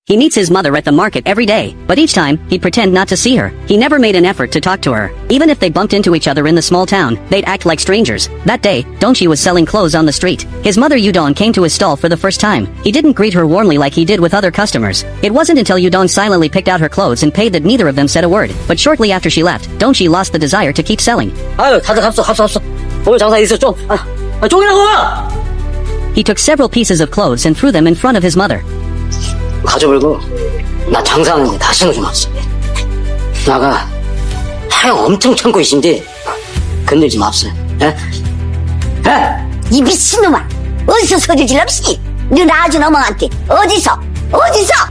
He meets his mother at the market every day, but each time, he'd pretend not to see her. He never made an effort to talk to her. Even if they bumped into each other in the small town, they'd act like strangers. That day, Dongchi was selling clothes on the street. His mother Yudong came to his stall for the first time. He didn't greet her warmly like he did with other customers. It wasn't until Yudong silently picked out her clothes and paid that neither of them said a word. But shortly after she left, Dongchi lost the desire to keep selling. 아유, 다들 합소. 오늘 장사 있어, 좀. 쪽이라고! He took several pieces of clothes and threw them in front of his mother. 가져버리고, 나 장사하는데 다시는 좀 없어. 나가, 하영 엄청 참고 있는데, 건들지 맙소. 에? 이 미친놈아! 어디서 소리질 없이? 넌 아주 너멍한테 어디서?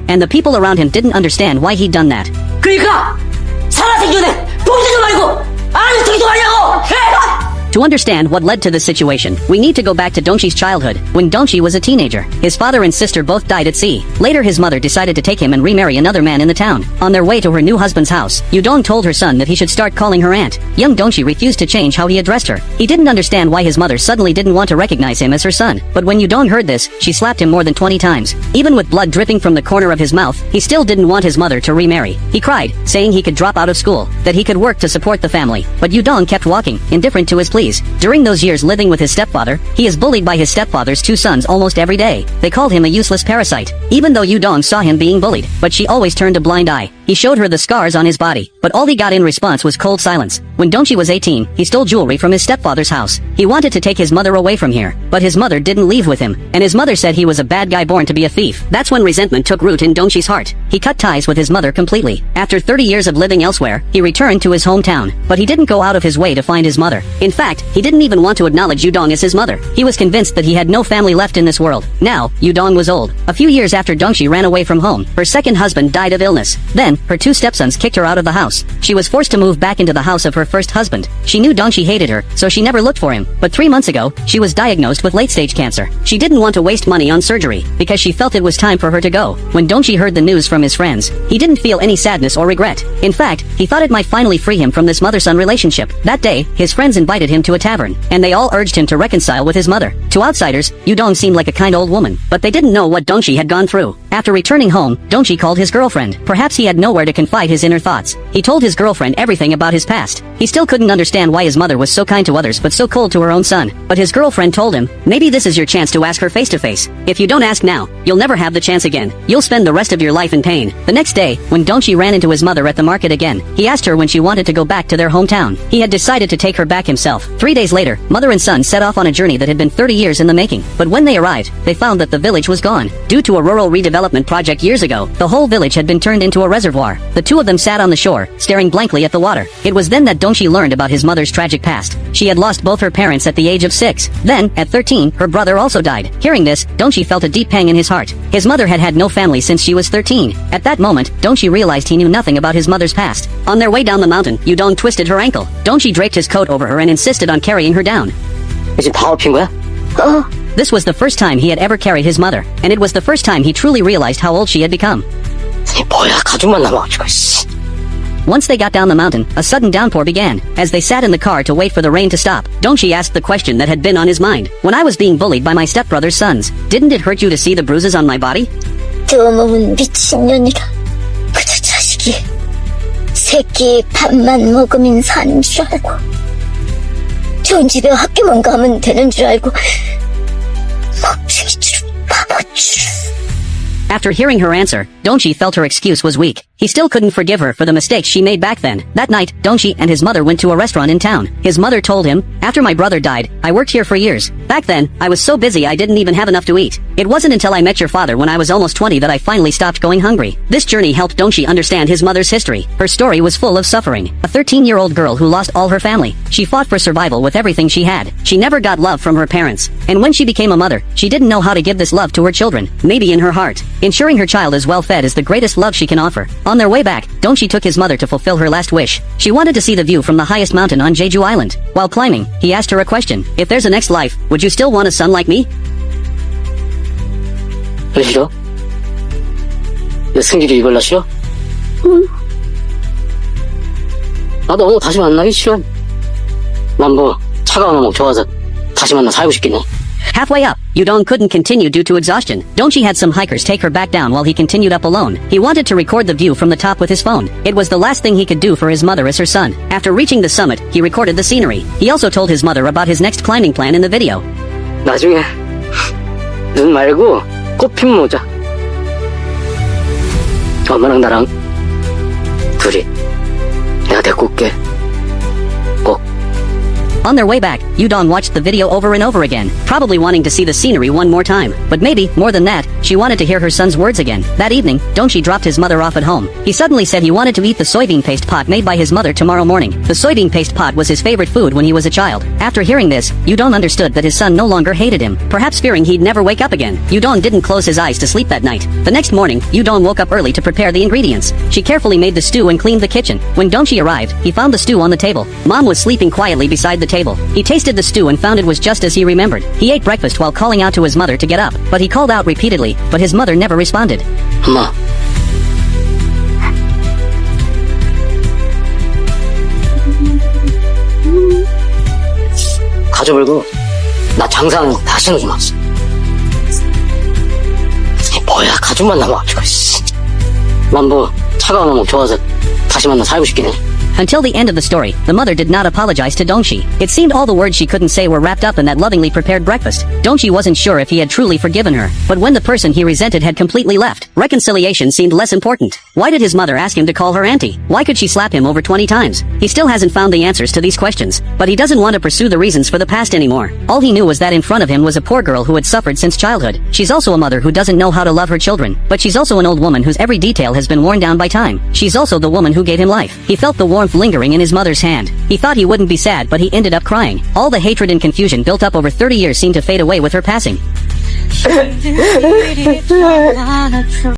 And the people around him didn't understand why he'd done that. 그러니까, 살아생기 전에 보지도 말고, 아는 척이도 말냐고! To understand what led to this situation, we need to go back to Dongchi's childhood, when Dongchi was a teenager. His father and sister both died at sea. Later his mother decided to take him and remarry another man in the town. On their way to her new husband's house, Yudong told her son that he should start calling her aunt. Young Dongchi refused to change how he addressed her. He didn't understand why his mother suddenly didn't want to recognize him as her son. But when Yudong heard this, she slapped him more than 20 times. Even with blood dripping from the corner of his mouth, he still didn't want his mother to remarry. He cried, saying he could drop out of school, that he could work to support the family. But Yudong kept walking, indifferent to his pleas. During those years living with his stepfather, he is bullied by his stepfather's two sons almost every day. They called him a useless parasite. Even though Yudong saw him being bullied, but she always turned a blind eye. He showed her the scars on his body, but all he got in response was cold silence. When Dongchi was 18, he stole jewelry from his stepfather's house. He wanted to take his mother away from here, but his mother didn't leave with him, and his mother said he was a bad guy born to be a thief. That's when resentment took root in Dongchi's heart. He cut ties with his mother completely. After 30 years of living elsewhere, he returned to his hometown, but he didn't go out of his way to find his mother. In fact, he didn't even want to acknowledge Yudong as his mother. He was convinced that he had no family left in this world. Now, Yudong was old. A few years after Dongchi ran away from home, her second husband died of illness. Then, her two stepsons kicked her out of the house. She was forced to move back into the house of her first husband. She knew Dongchi hated her, so she never looked for him. But 3 months ago, she was diagnosed with late-stage cancer. She didn't want to waste money on surgery, because she felt it was time for her to go. When Dongchi heard the news from his friends, he didn't feel any sadness or regret. In fact, he thought it might finally free him from this mother-son relationship. That day, his friends invited him to a tavern, and they all urged him to reconcile with his mother. To outsiders, Yudong seemed like a kind old woman, but they didn't know what Dongchi had gone through. After returning home, Dongchi called his girlfriend. Perhaps he had nowhere to confide his inner thoughts. He told his girlfriend everything about his past. He still couldn't understand why his mother was so kind to others but so cold to her own son. But his girlfriend told him, maybe this is your chance to ask her face to face. If you don't ask now, you'll never have the chance again. You'll spend the rest of your life in pain. The next day, when Dongchi ran into his mother at the market again, he asked her when she wanted to go back to their hometown. He had decided to take her back himself. 3 days later, mother and son set off on a journey that had been 30 years in the making. But when they arrived, they found that the village was gone. Due to a rural redevelopment project years ago, the whole village had been turned into a reservoir. The two of them sat on the shore, staring blankly at the water. It was then that Dongchi learned about his mother's tragic past. She had lost both her parents at the age of 6. Then, at 13, her brother also died. Hearing this, Dongchi felt a deep pang in his heart. His mother had had no family since she was 13. At that moment, Dongchi realized he knew nothing about his mother's past. On their way down the mountain, Yudong twisted her ankle. Dongchi draped his coat over her and insisted on carrying her down. 지금 다 엎인 거야? This was the first time he had ever carried his mother, and it was the first time he truly realized how old she had become. 뭐야, 가죽만 남아가지고, 씨. Once they got down the mountain, a sudden downpour began. As they sat in the car to wait for the rain to stop, Dongchi asked the question that had been on his mind. When I was being bullied by my stepbrother's sons, didn't it hurt you to see the bruises on my body? 저 몸은 미친년이다. 그저 자식이 새끼 밥만 먹으면 사는 줄 알고 좋은 집에 학교만 가면 되는 줄 알고 멍청이처럼 바보처럼. After hearing her answer, Dongchi felt her excuse was weak. He still couldn't forgive her for the mistakes she made back then. That night, Dongchi and his mother went to a restaurant in town. His mother told him, after my brother died, I worked here for years. Back then, I was so busy I didn't even have enough to eat. It wasn't until I met your father when I was almost 20 that I finally stopped going hungry. This journey helped Dongchi understand his mother's history. Her story was full of suffering. A 13-year-old girl who lost all her family. She fought for survival with everything she had. She never got love from her parents. And when she became a mother, she didn't know how to give this love to her children. Maybe in her heart. Ensuring her child is well fed is the greatest love she can offer. On their way back, Dongchi took his mother to fulfill her last wish. She wanted to see the view from the highest mountain on Jeju Island. While climbing, he asked her a question. If there's a next life, would you still want a son like me? 왜 싫어? 내 승질이 이걸라 싫어? 나도 오늘 다시 만나기 싫어. 난 뭐 차가운 음악 좋아서 다시 만나 살고 싶겠네. Halfway up, Yudong couldn't continue due to exhaustion. Dongchi had some hikers take her back down while he continued up alone. He wanted to record the view from the top with his phone. It was the last thing he could do for his mother as her son. After reaching the summit, he recorded the scenery. He also told his mother about his next climbing plan in the video. 나중에 눈 말고 꽃핀 모자. 엄마랑 나랑 둘이 내가 데리고 올게. 꼭. On their way back, Yudong watched the video over and over again, probably wanting to see the scenery one more time. But maybe, more than that, she wanted to hear her son's words again. That evening, Dongchi dropped his mother off at home. He suddenly said he wanted to eat the soybean paste pot made by his mother tomorrow morning. The soybean paste pot was his favorite food when he was a child. After hearing this, Yudong understood that his son no longer hated him, perhaps fearing he'd never wake up again. Yudong didn't close his eyes to sleep that night. The next morning, Yudong woke up early to prepare the ingredients. She carefully made the stew and cleaned the kitchen. When Dongchi arrived, he found the stew on the table. Mom was sleeping quietly beside the table. He tasted the stew and found it was just as he remembered. He ate breakfast while calling out to his mother to get up, but he called out repeatedly, but his mother never responded. 엄마. 가져버리고 나 장사하는 거 다시 오지 마. 뭐야 가족 만나봐가지고. 난 뭐 차가운 어묵 좋아서 다시 만나 살고 싶긴 해. Until the end of the story, the mother did not apologize to Dongchi. It seemed all the words she couldn't say were wrapped up in that lovingly prepared breakfast. Dongchi wasn't sure if he had truly forgiven her, but when the person he resented had completely left, reconciliation seemed less important. Why did his mother ask him to call her auntie? Why could she slap him over 20 times? He still hasn't found the answers to these questions, but he doesn't want to pursue the reasons for the past anymore. All he knew was that in front of him was a poor girl who had suffered since childhood. She's also a mother who doesn't know how to love her children, but she's also an old woman whose every detail has been worn down by time. She's also the woman who gave him life. He felt the warmth lingering in his mother's hand. He thought he wouldn't be sad, but he ended up crying. All the hatred and confusion built up over 30 years seemed to fade away with her passing.